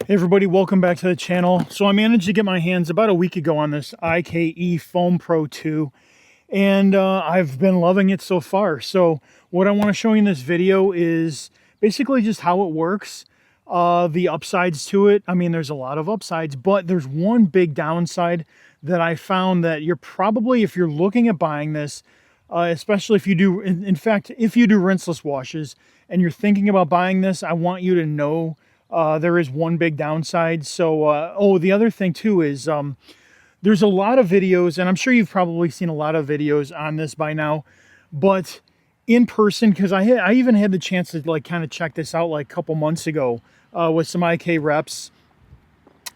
Hey everybody, welcome back to the channel. So I managed to get my hands about a week ago on this IKE Foam Pro 2, and I've been loving it so far. So what I want to show you in this video is basically just how it works, the upsides to it. I mean, there's a lot of upsides, but there's one big downside that I found that you're probably, if you're looking at buying this, especially if you do, in fact, if you do rinseless washes and you're thinking about buying this, I want you to know there is one big downside. So, the other thing too is there's a lot of videos, and I'm sure you've probably seen a lot of videos on this by now, but in person, because I even had the chance to like kind of check this out like a couple months ago with some IK reps,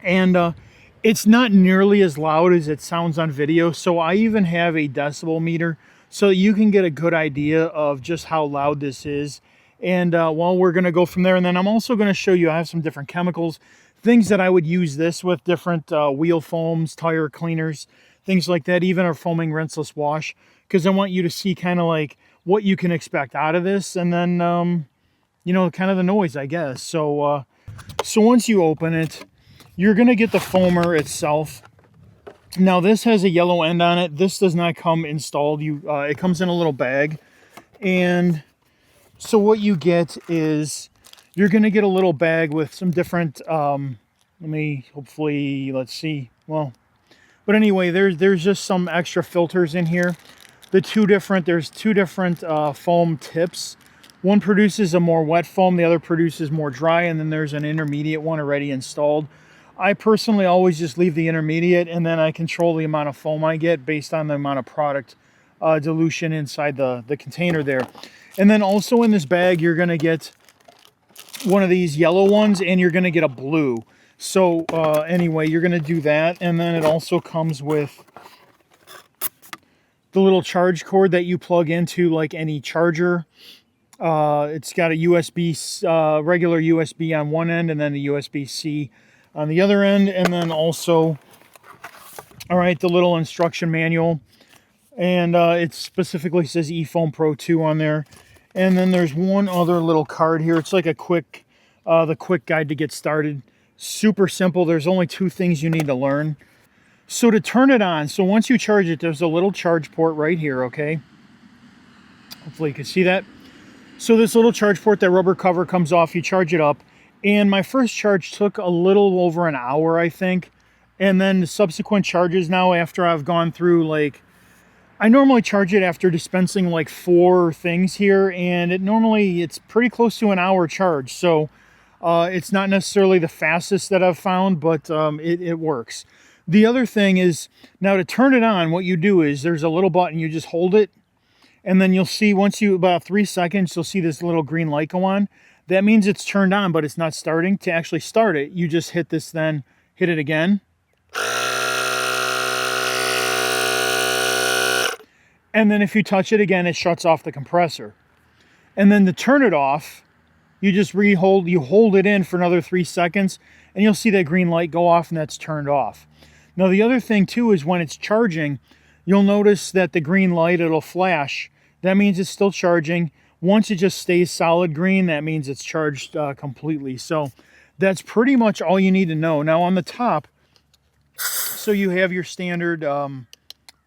and it's not nearly as loud as it sounds on video. So I even have a decibel meter so you can get a good idea of just how loud this is. And well, we're going to go from there. And then I'm also going to show you, I have some different chemicals, things that I would use this with, different wheel foams, tire cleaners, things like that, even a foaming rinseless wash, because I want you to see kind of like what you can expect out of this. And then, you know, kind of the noise, I guess. So once you open it, you're going to get the foamer itself. Now this has a yellow end on it. This does not come installed. It comes in a little bag. And so what you get is you're going to get a little bag with some different, let's see. Well, but anyway, there's just some extra filters in here. There's two different foam tips. One produces a more wet foam, the other produces more dry, and then there's an intermediate one already installed. I personally always just leave the intermediate, and then I control the amount of foam I get based on the amount of product dilution inside the container there. And then also in this bag, you're going to get one of these yellow ones, and you're going to get a blue. So anyway, you're going to do that. And then it also comes with the little charge cord that you plug into like any charger. It's got a USB, regular USB on one end, and then a USB-C on the other end. And then also, all right, the little instruction manual. And it specifically says eFoam Pro 2 on there. And then there's one other little card here. It's like a quick, the quick guide to get started. Super simple. There's only two things you need to learn. So to turn it on, so once you charge it, there's a little charge port right here, okay? Hopefully you can see that. So this little charge port, that rubber cover comes off, you charge it up. And my first charge took a little over an hour, I think. And then the subsequent charges now, after I've gone through like, I normally charge it after dispensing like 4 things here, and it's pretty close to an hour charge. So it's not necessarily the fastest that I've found, but it works. The other thing is, now to turn it on, what you do is there's a little button, you just hold it, and then you'll see about 3 seconds, you'll see this little green light go on. That means it's turned on, but it's not starting. To actually start it, you just hit this, then hit it again. And then if you touch it again, it shuts off the compressor. And then to turn it off, you just hold it in for another 3 seconds, and you'll see that green light go off, and that's turned off. Now the other thing too is when it's charging, you'll notice that the green light, it'll flash. That means it's still charging. Once it just stays solid green, that means it's charged completely. So that's pretty much all you need to know. Now on the top, so you have your standard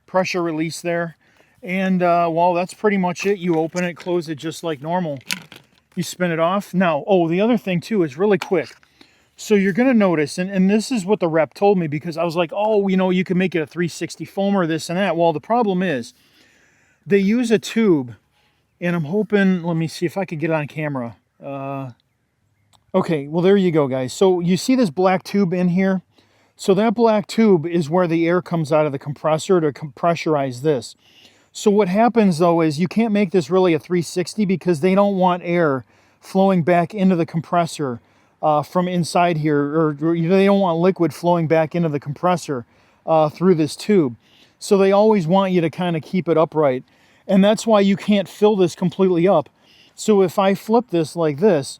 pressure release there. And well, that's pretty much it. You open it, close it just like normal. You spin it off. Now, the other thing too is really quick. So you're going to notice, and this is what the rep told me, because I was like, oh, you know, you can make it a 360 foamer, this and that. Well, the problem is they use a tube, and I'm hoping, let me see if I could get it on camera. Okay, well, there you go, guys. So you see this black tube in here? So that black tube is where the air comes out of the compressor to pressurize this. So what happens though is you can't make this really a 360 because they don't want air flowing back into the compressor from inside here, or they don't want liquid flowing back into the compressor through this tube. So they always want you to kind of keep it upright. And that's why you can't fill this completely up. So if I flip this like this,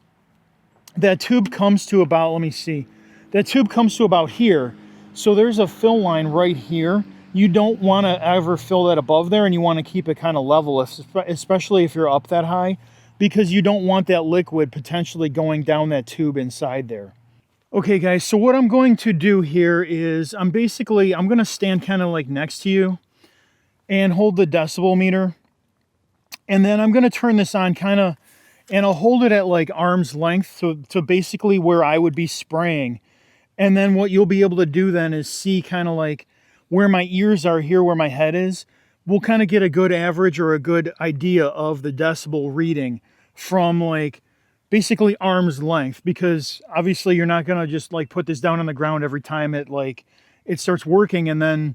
that tube comes to about, let me see, that tube comes to about here. So there's a fill line right here. You don't want to ever fill that above there, and you want to keep it kind of level, especially if you're up that high, because you don't want that liquid potentially going down that tube inside there. Okay guys, so what I'm going to do here is I'm going to stand kind of like next to you and hold the decibel meter. And then I'm going to turn this on kind of, and I'll hold it at like arm's length to basically where I would be spraying. And then what you'll be able to do then is see kind of like where my ears are here, where my head is. We'll kind of get a good average or a good idea of the decibel reading from like basically arm's length, because obviously you're not going to just like put this down on the ground every time it starts working and then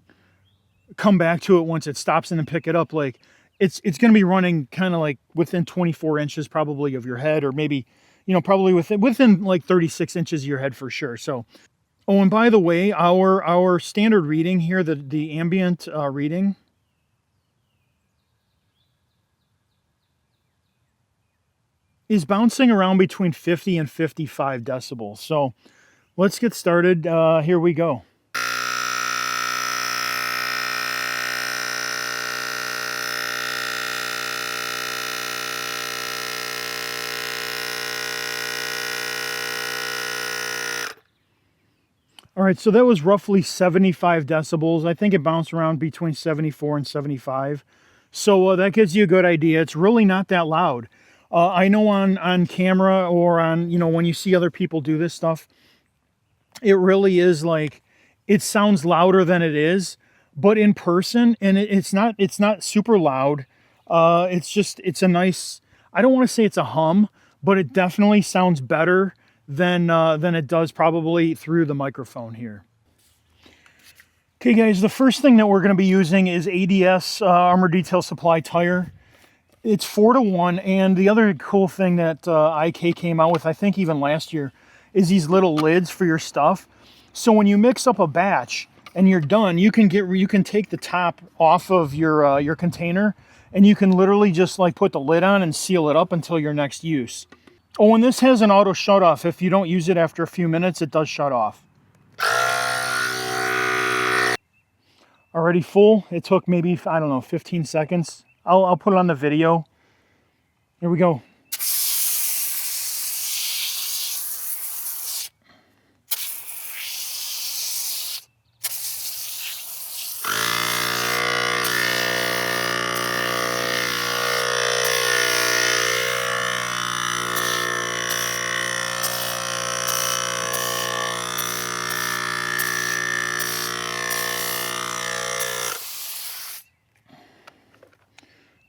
come back to it once it stops and then pick it up. Like it's going to be running kind of like within 24 inches probably of your head, or maybe, probably within like 36 inches of your head for sure. So, oh, and by the way, our standard reading here, the ambient reading, is bouncing around between 50 and 55 decibels. So let's get started. Here we go. All right, so that was roughly 75 decibels. I think it bounced around between 74 and 75. So that gives you a good idea. It's really not that loud. I know on camera or on, when you see other people do this stuff, it really is like, it sounds louder than it is, but in person, and it's not super loud. It's a nice, I don't want to say it's a hum, but it definitely sounds better than it does probably through the microphone here. Okay guys, the first thing that we're going to be using is ADS Armor Detail Supply tire. It's 4-to-1, and the other cool thing that IK came out with, I think even last year, is these little lids for your stuff. So when you mix up a batch and you're done, you can take the top off of your container, and you can literally just like put the lid on and seal it up until your next use. Oh, and this has an auto shut off. If you don't use it after a few minutes, it does shut off. Already full. It took maybe, I don't know, 15 seconds. I'll put it on the video. Here we go.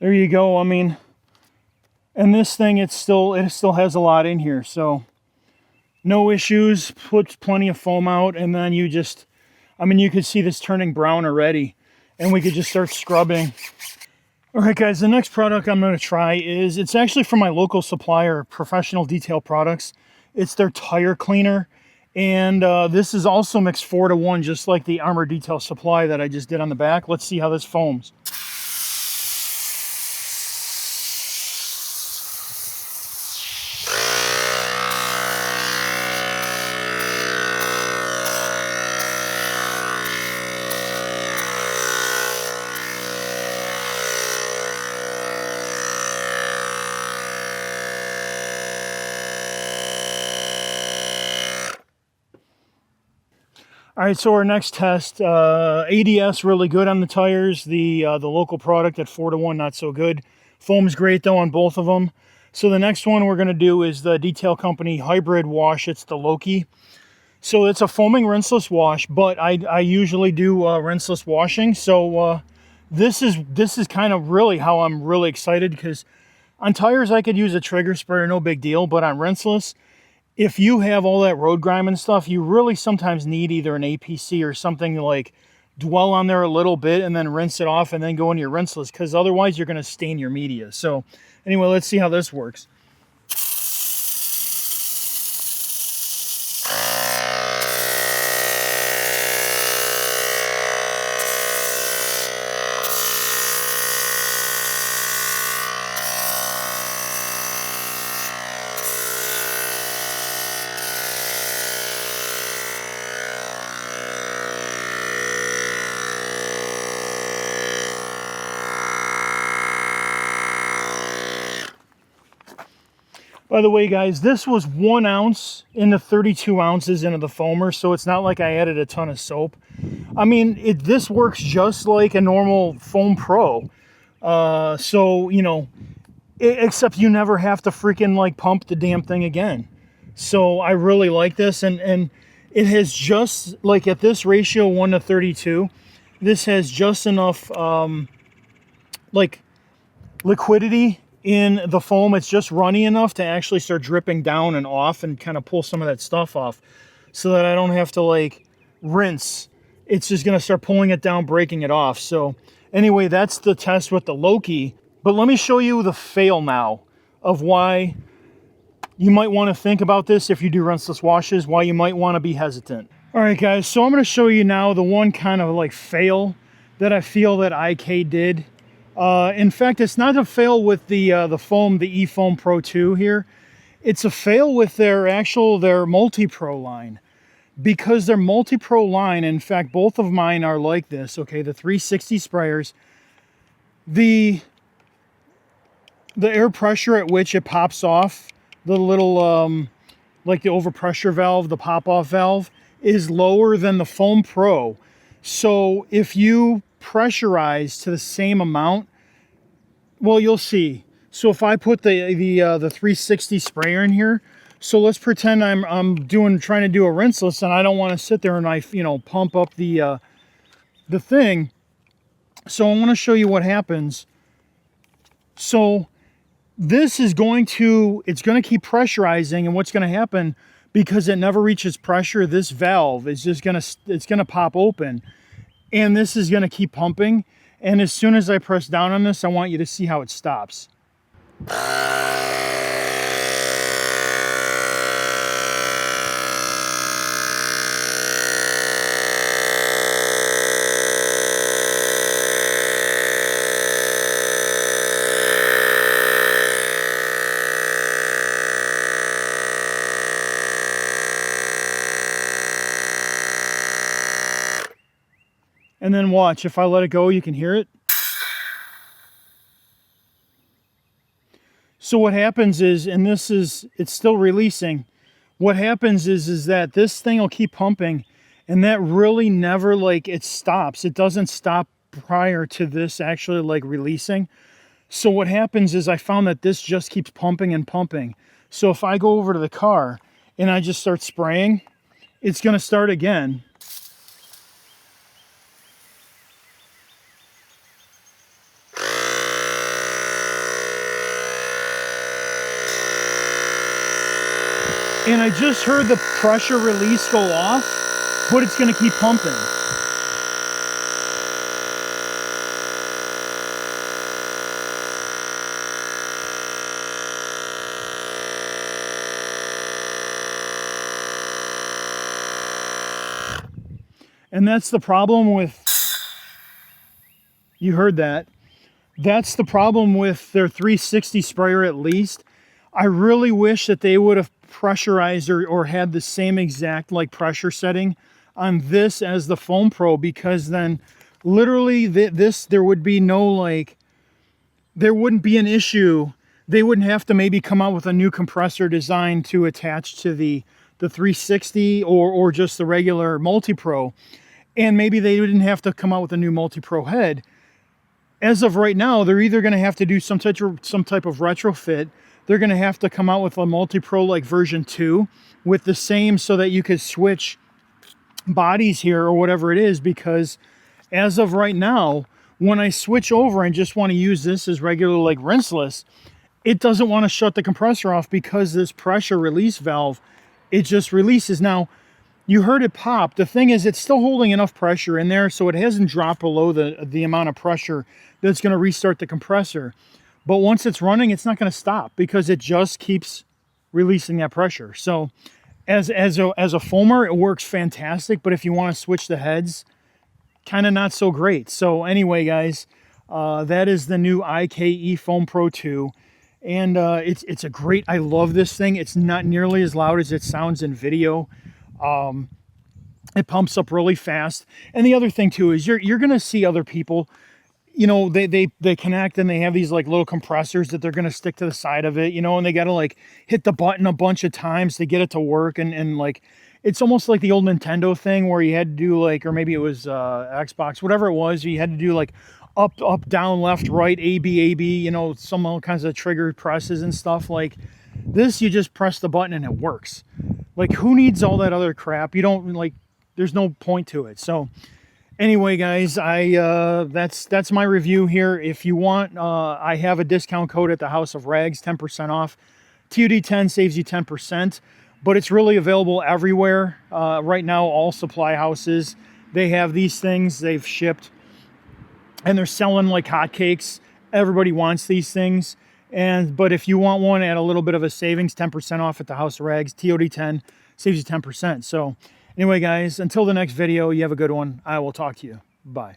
There you go. I mean, and this thing, it still has a lot in here, so no issues. Puts plenty of foam out, and then you just, I mean, you could see this turning brown already, and we could just start scrubbing. All right, guys, the next product I'm going to try is, it's actually from my local supplier, Professional Detail Products. It's their tire cleaner, and this is also mixed 4-to-1, just like the Armor Detail Supply that I just did on the back. Let's see how this foams. All right, so our next test, ADS really good on the tires. The local product at 4-to-1 not so good. Foam's great though on both of them. So the next one we're going to do is the Detail Company Hybrid Wash. It's the Loki. So it's a foaming rinseless wash, but I usually do rinseless washing. So this is kind of really how I'm really excited, because on tires I could use a trigger sprayer, no big deal, but on rinseless, if you have all that road grime and stuff, you really sometimes need either an APC or something to like dwell on there a little bit and then rinse it off and then go into your rinseless, because otherwise you're going to stain your media. So anyway, let's see how this works. By the way, guys, this was 1 ounce into 32 ounces into the foamer, so it's not like I added a ton of soap. I mean, this works just like a normal Foam Pro. So, you know, except you never have to freaking like pump the damn thing again. So I really like this, and it has just, like at this ratio 1 to 32, this has just enough like liquidity in the foam. It's just runny enough to actually start dripping down and off and kind of pull some of that stuff off so that I don't have to like rinse. It's just going to start pulling it down, breaking it off. So anyway, that's the test with the Loki. But let me show you the fail now of why you might want to think about this if you do rinseless washes, why you might want to be hesitant. All right, guys, so I'm going to show you now the one kind of like fail that I feel that IK did. In fact, it's not a fail with the foam, the eFoam Pro 2 here. It's a fail with their Multi-Pro line. Because their Multi-Pro line, in fact, both of mine are like this, okay? The 360 sprayers. The air pressure at which it pops off, the little, like the overpressure valve, the pop-off valve, is lower than the Foam Pro. So if you pressurize to the same amount, well, you'll see. So if I put the 360 sprayer in here, so let's pretend I'm trying to do a rinseless, and I don't want to sit there and pump up the thing. So I want to show you what happens. So this is it's going to keep pressurizing, and what's going to happen, because it never reaches pressure, this valve is just going to pop open, and this is going to keep pumping. And as soon as I press down on this, I want you to see how it stops. And then watch, if I let it go, you can hear it. So what happens is, and it's still releasing, what happens is that this thing will keep pumping, and that really never, like, it stops. It doesn't stop prior to this actually, like, releasing. So what happens is I found that this just keeps pumping and pumping. So if I go over to the car and I just start spraying, it's going to start again. And I just heard the pressure release go off, but it's going to keep pumping. And that's the problem with, you heard that. That's the problem with their 360 sprayer, at least. I really wish that they would have pressurized or had the same exact like pressure setting on this as the Foam Pro, because then literally there would be no, like, there wouldn't be an issue. They wouldn't have to maybe come out with a new compressor design to attach to the 360 or just the regular Multi-Pro. And maybe they didn't have to come out with a new Multi-Pro head. As of right now, they're either going to have to do some type of retrofit. They're going to have to come out with a Multi-Pro like version 2 with the same, so that you could switch bodies here or whatever it is, because as of right now, when I switch over and just want to use this as regular like rinseless, it doesn't want to shut the compressor off because this pressure release valve, it just releases. Now, you heard it pop. The thing is, it's still holding enough pressure in there, so it hasn't dropped below the amount of pressure that's going to restart the compressor. But once it's running, it's not going to stop because it just keeps releasing that pressure. So as a foamer, it works fantastic. But if you want to switch the heads, kind of not so great. So anyway, guys, that is the new IK eFoam Pro 2. And it's a great, I love this thing. It's not nearly as loud as it sounds in video. It pumps up really fast. And the other thing too is you're going to see other people, you know, they connect, and they have these like little compressors that they're going to stick to the side of it, you know, and they got to like hit the button a bunch of times to get it to work. And like, it's almost like the old Nintendo thing where you had to do like, or maybe it was Xbox, whatever it was, you had to do like up, down, left, right, A, B, you know, some all kinds of trigger presses and stuff. Like this, you just press the button and it works. Like, who needs all that other crap? You don't, like, there's no point to it. So anyway, guys, that's my review here. If you want, I have a discount code at the House of Rags, 10% off. TOD10 saves you 10%, but it's really available everywhere. Right now, all supply houses, they have these things. They've shipped, and they're selling like hotcakes. Everybody wants these things. But if you want one at a little bit of a savings, 10% off at the House of Rags, TOD10 saves you 10%. So anyway, guys, until the next video, you have a good one. I will talk to you. Bye.